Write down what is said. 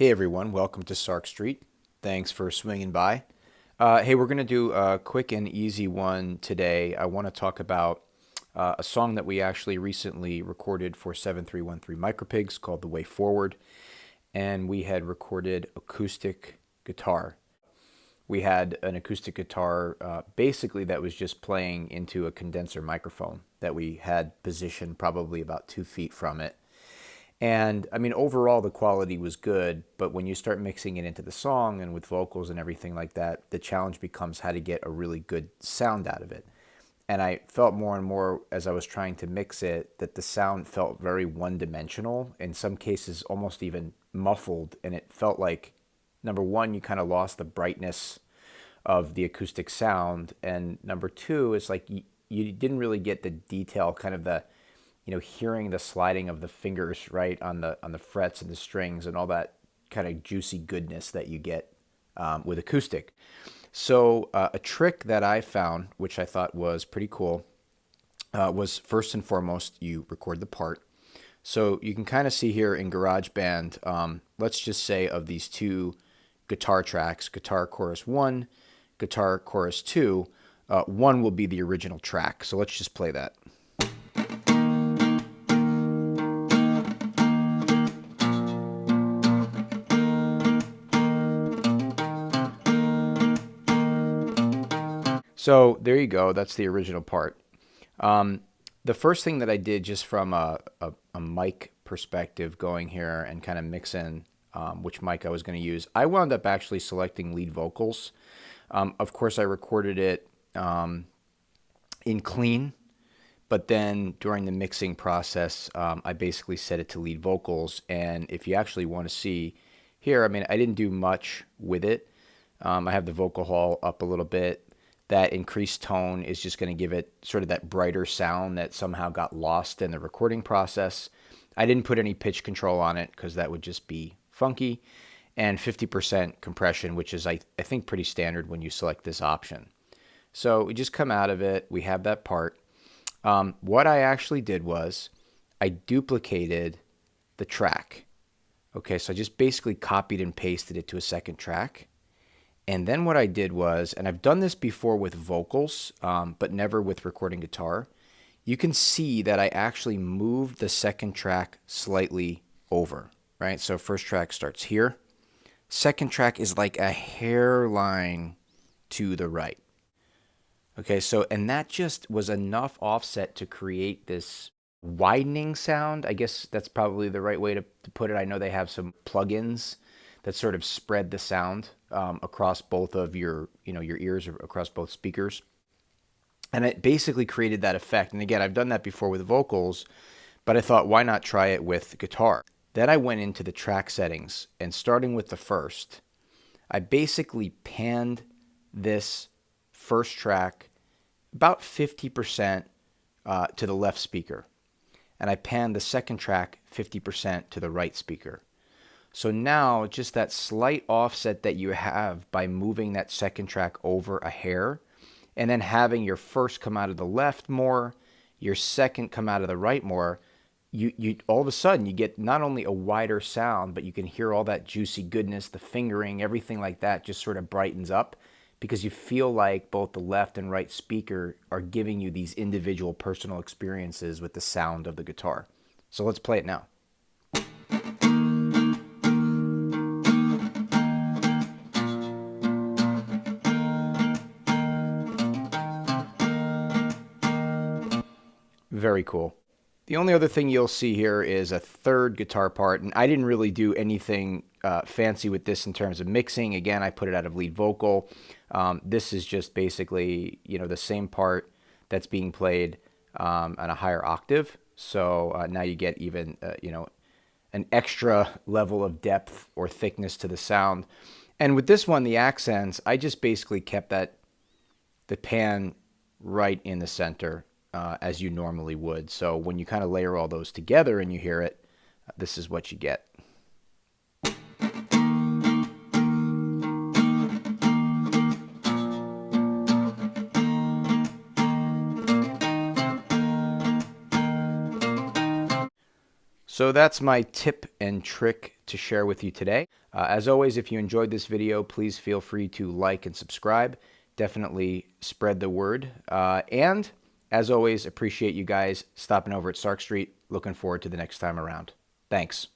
Hey everyone, welcome to Sark Street. Thanks for swinging by. Hey, we're going to do a quick and easy one today. I want to talk about a song that we actually recently recorded for 7313 Micropigs called The Way Forward, and we had recorded acoustic guitar. We had an acoustic guitar basically that was just playing into a condenser microphone that we had positioned probably about 2 feet from it. And I mean, overall, the quality was good, but when you start mixing it into the song and with vocals and everything like that, the challenge becomes how to get a really good sound out of it. And I felt more and more as I was trying to mix it that the sound felt very one-dimensional, in some cases almost even muffled, and it felt like, number one, you kind of lost the brightness of the acoustic sound, and number two is like you didn't really get the detail, kind of the hearing the sliding of the fingers right on the frets and the strings and all that kind of juicy goodness that you get with acoustic. So a trick that I found, which I thought was pretty cool, was first and foremost you record the part. So you can kind of see here in GarageBand, let's just say of these two guitar tracks, guitar chorus 1, guitar chorus 2, 1 will be the original track. So let's just play that. So there you go. That's the original part. The first thing that I did just from a mic perspective going here and kind of mixing which mic I was going to use, I wound up actually selecting lead vocals. Of course, I recorded it in clean, but then during the mixing process, I basically set it to lead vocals. And if you actually want to see here, I mean, I didn't do much with it. I have the vocal hall up a little bit. That increased tone is just going to give it sort of that brighter sound that somehow got lost in the recording process. I didn't put any pitch control on it because that would just be funky. And 50% compression, which is, I think, pretty standard when you select this option. So we just come out of it. We have that part. What I actually did was I duplicated the track. Okay, so I just basically copied and pasted it to a second track. And then what I did was, and I've done this before with vocals, but never with recording guitar, you can see that I actually moved the second track slightly over, right? So first track starts here. Second track is like a hairline to the right. Okay, so, and that just was enough offset to create this widening sound. I guess that's probably the right way to put it. I know they have some plugins that sort of spread the sound across both of your ears, or across both speakers. And it basically created that effect. And again, I've done that before with vocals, but I thought, why not try it with guitar? Then I went into the track settings, and starting with the first, I basically panned this first track about 50% to the left speaker. And I panned the second track 50% to the right speaker. So now just that slight offset that you have by moving that second track over a hair, and then having your first come out of the left more, your second come out of the right more, you all of a sudden you get not only a wider sound, but you can hear all that juicy goodness, the fingering, everything like that just sort of brightens up, because you feel like both the left and right speaker are giving you these individual personal experiences with the sound of the guitar. So let's play it now. Very cool. The only other thing you'll see here is a third guitar part, and I didn't really do anything fancy with this in terms of mixing. Again, I put it out of lead vocal. This is just basically, the same part that's being played on a higher octave. So now you get even, an extra level of depth or thickness to the sound. And with this one, the accents, I just basically kept the pan right in the center, as you normally would. So when you kind of layer all those together and you hear it, this is what you get. So that's my tip and trick to share with you today. As always, if you enjoyed this video, please feel free to like and subscribe. Definitely spread the word. And as always, appreciate you guys stopping over at Sark Street. Looking forward to the next time around. Thanks.